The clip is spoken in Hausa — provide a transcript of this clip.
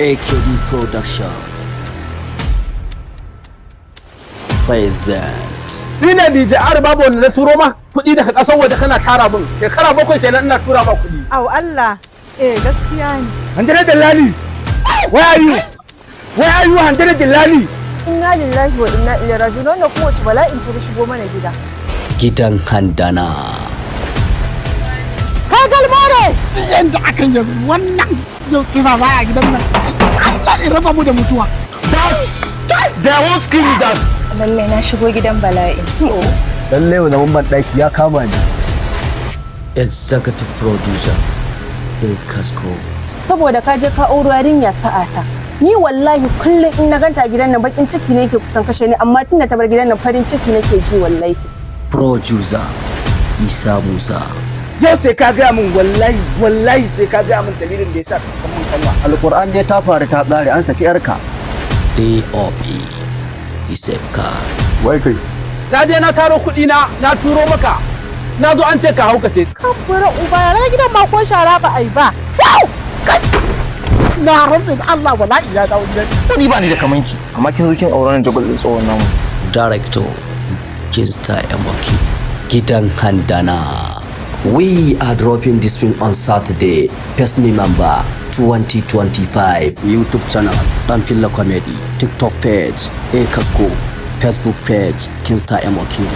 AKD Production present. Ni ne DJ Babu wanda na turo ma kuɗi daga ƙasar waje kana tara min. Shekara 7 kenan ina tura ma kuɗi. Au Allah, gaskiya ne. Handana Dillali. Where are you? Where are you Handana Dillali? Inna lillahi wa inna ilaihi raji'un. Wannan kowace bala'in ce ta shigo mana gida. Gidan Handana. Ka galmore! Yanda aka yi wannan yau kira za a gidan nan. Allah ya raba mu da mutuwa. They won't kill us. Lalle na shigo gidan bala'i. Lalle wannan mamban ɗaki ya kama ni. Executive Producer Kasko. Saboda ka je ka auro yarinya sa'ata. Ni wallahi kullum in na ganta gidan nan bakin ciki ne yake kusan kashe ni, amma tunda ta bar gidan nan farin ciki nake ji wallahi. Producer Isa Musa. Yau sai ka gaya min wallahi sai ka gaya min dalilin da yasa ka saka min kanwa. Alƙur'an dai ta faru ta tsare an saki yarka. DOP Safeguard. Wai kai. Na je na taro kuɗi na turo maka. Na zo an ce ka haukace. Kan fura uba ya gidan ma ko shara ba ai ba. Na rantsa da Allah wallahi ya dawo gidan. Ni ba ni da kamanki amma kin zo kin auren jagwal din tsohon namu. Director Kinsta Emoki. Gidan Handana. We are dropping this film on Saturday, 1st November 2025. YouTube channel, Danfilla Comedy, TikTok page, Kasko, Facebook page, Kinsta Emoki.